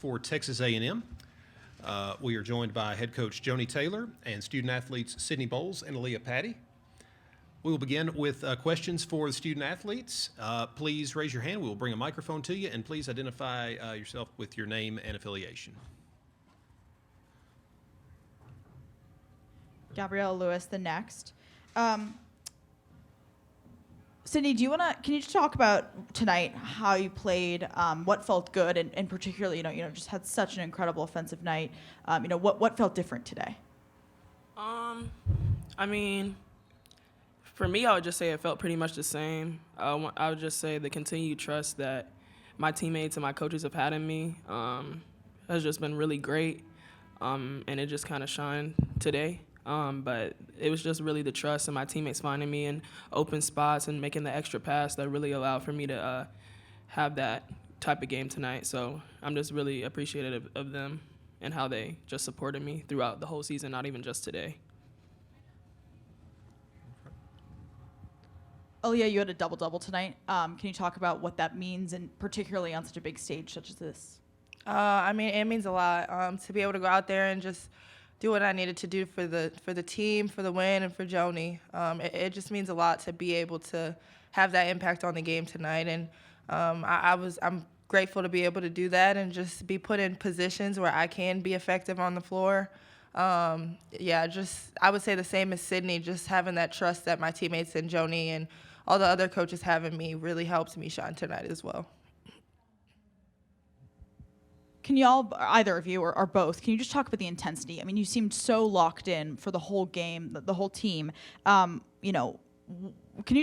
For Texas A&M, we are joined by head coach Joni Taylor and student athletes Sydney Bowles and Aaliyah Patty. We will begin with questions for the student athletes. Please raise your hand. We will bring a microphone to you, and please identify yourself with your name and affiliation. Gabrielle Lewis, the next. Sydney, can you just talk about tonight how you played, what felt good, and particularly, just had such an incredible offensive night. What felt different today? For me, I would just say it felt pretty much the same. I would just say the continued trust that my teammates and my coaches have had in me has just been really great, and it just kind of shined today. But it was just really the trust and my teammates finding me in open spots and making the extra pass that really allowed for me to have that type of game tonight. So I'm just really appreciative of them and how they just supported me throughout the whole season, not even just today. Aaliyah, you had a double-double tonight. Can you talk about what that means, and particularly on such a big stage such as this? It means a lot to be able to go out there and just do what I needed to do for the team, for the win, and for Joni. It just means a lot to be able to have that impact on the game tonight, and I'm grateful to be able to do that and just be put in positions where I can be effective on the floor. I would say the same as Sydney, just having that trust that my teammates and Joni and all the other coaches have in me really helped me shine tonight as well. Can y'all, either of you or both, can you just talk about the intensity? I mean, you seemed so locked in for the whole game, the whole team. Can you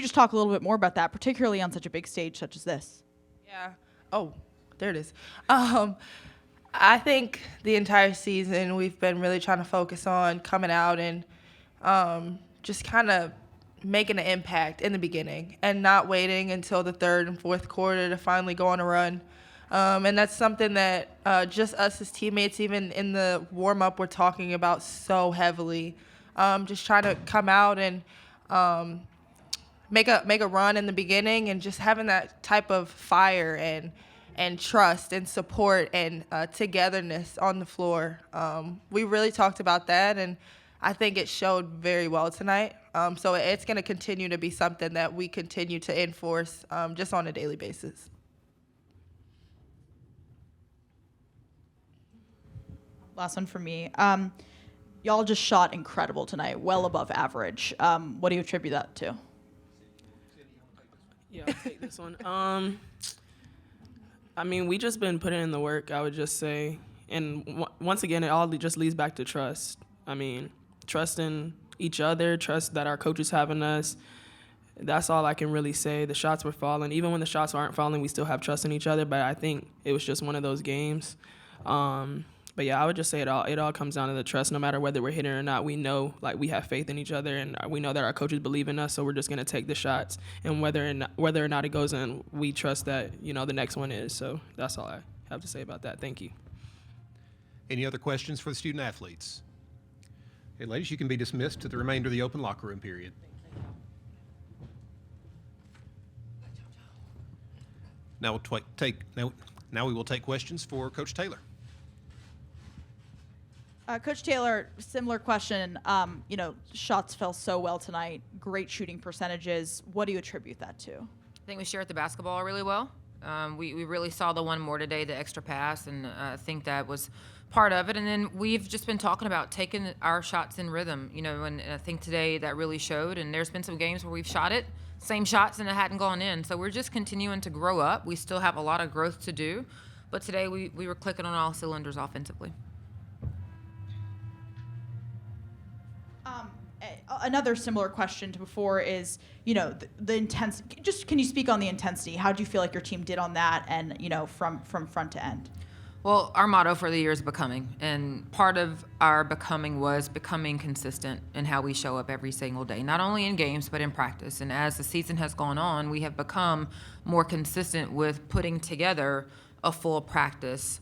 just talk a little bit more about that, particularly on such a big stage such as this? Yeah. Oh, there it is. I think the entire season we've been really trying to focus on coming out and just kind of making an impact in the beginning and not waiting until the third and fourth quarter to finally go on a run. And that's something that just us as teammates, even in the warm-up, we're talking about so heavily. Just trying to come out and make a run in the beginning and just having that type of fire and trust and support and togetherness on the floor. We really talked about that, and I think it showed very well tonight. So it's going to continue to be something that we continue to enforce just on a daily basis. Last one for me. Y'all just shot incredible tonight, well above average. What do you attribute that to? Yeah, I'll take this one. We just been putting in the work, I would just say. And once again, it all just leads back to trust. Trust in each other, trust that our coaches have in us. That's all I can really say. The shots were falling. Even when the shots aren't falling, we still have trust in each other. But I think it was just one of those games. But yeah, I would just say it all comes down to the trust. No matter whether we're hitting or not, we know we have faith in each other, and we know that our coaches believe in us. So we're just gonna take the shots, and whether or not it goes in, we trust that the next one is. So that's all I have to say about that. Thank you. Any other questions for the student athletes? Okay, ladies, you can be dismissed to the remainder of the open locker room period. Now we will take questions for Coach Taylor. Coach Taylor, similar question. Shots fell so well tonight. Great shooting percentages. What do you attribute that to? I think we shared the basketball really well. We really saw the one more today, the extra pass, and I think that was part of it. And then we've just been talking about taking our shots in rhythm, and I think today that really showed. And there's been some games where we've shot it, same shots, and it hadn't gone in. So we're just continuing to grow up. We still have a lot of growth to do. But today we were clicking on all cylinders offensively. Another similar question to before is, the intensity. Just can you speak on the intensity? How do you feel like your team did on that, and from front to end? Well, our motto for the year is becoming, and part of our becoming was becoming consistent in how we show up every single day, not only in games but in practice. And as the season has gone on, we have become more consistent with putting together a full practice,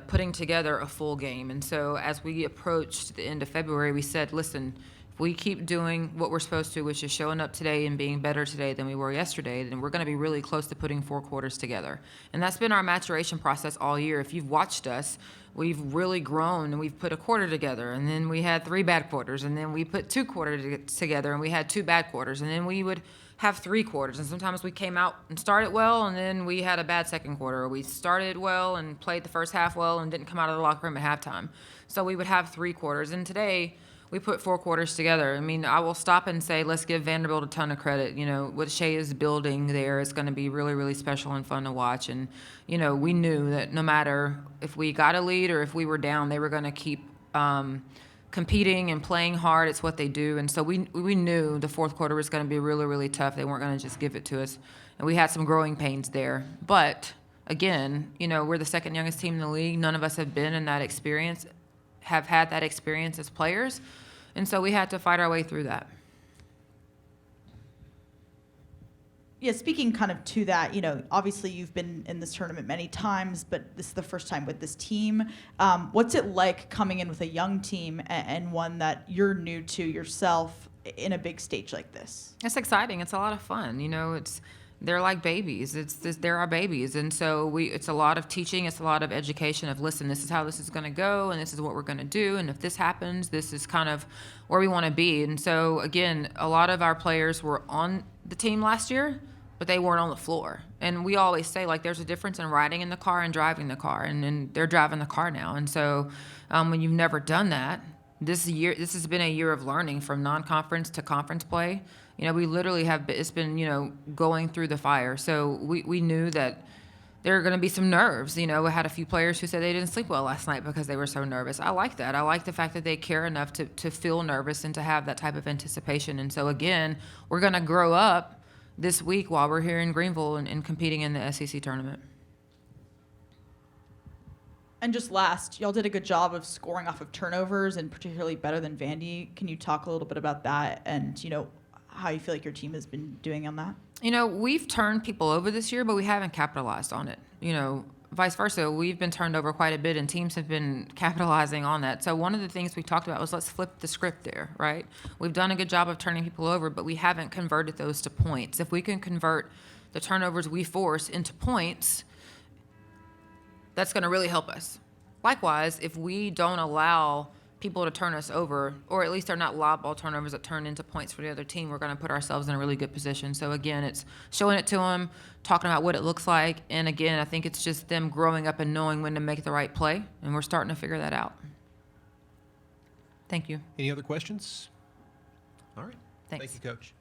putting together a full game. And so as we approached the end of February, we said, listen, if we keep doing what we're supposed to, which is showing up today and being better today than we were yesterday, then we're going to be really close to putting 4 quarters together. And that's been our maturation process all year. If you've watched us, we've really grown, and we've put a quarter together, and then we had 3 bad quarters, and then we put 2 quarters together, and we had 2 bad quarters, and then we would have 3 quarters. And sometimes we came out and started well, and then we had a bad second quarter, or we started well and played the first half well and didn't come out of the locker room at halftime. So we would have 3 quarters. And today we put 4 quarters together. I mean, I will stop and say, let's give Vanderbilt a ton of credit. You know, what Shea is building there is going to be really, really special and fun to watch. And, you know, we knew that no matter if we got a lead or if we were down, they were going to keep competing and playing hard. It's what they do. And so we knew the fourth quarter was going to be really, really tough. They weren't going to just give it to us. And we had some growing pains there. But, again, you know, we're the second youngest team in the league. None of us have been in that experience, have had that experience as players. And so we had to fight our way through that. Yeah, speaking kind of to that, you know, obviously you've been in this tournament many times, but this is the first time with this team. What's it like coming in with a young team and one that you're new to yourself in a big stage like this? It's exciting. It's a lot of fun. You know, they're like babies. They're our babies. And so it's a lot of teaching. It's a lot of education of, listen, this is how this is going to go, and this is what we're going to do. And if this happens, this is kind of where we want to be. And so, again, a lot of our players were on the team last year, but they weren't on the floor. And we always say, like, there's a difference in riding in the car and driving the car. And they're driving the car now. And so when you've never done that, this has been a year of learning from non-conference to conference play. You know, we literally it's been, you know, going through the fire. So we knew that there are going to be some nerves. You know, we had a few players who said they didn't sleep well last night because they were so nervous. I like that. I like the fact that they care enough to feel nervous and to have that type of anticipation. And so, again, we're going to grow up this week while we're here in Greenville and competing in the SEC tournament. And just last, y'all did a good job of scoring off of turnovers, and particularly better than Vandy. Can you talk a little bit about that and, you know, how you feel like your team has been doing on that? You know, we've turned people over this year, but we haven't capitalized on it. You know, vice versa, we've been turned over quite a bit, and teams have been capitalizing on that. So one of the things we talked about was, let's flip the script there, right? We've done a good job of turning people over, but we haven't converted those to points. If we can convert the turnovers we force into points, that's going to really help us. Likewise, if we don't allow people to turn us over, or at least they're not lob ball turnovers that turn into points for the other team, we're going to put ourselves in a really good position. So, again, it's showing it to them, talking about what it looks like, and, again, I think it's just them growing up and knowing when to make the right play, and we're starting to figure that out. Thank you. Any other questions? All right. Thanks. Thank you, Coach.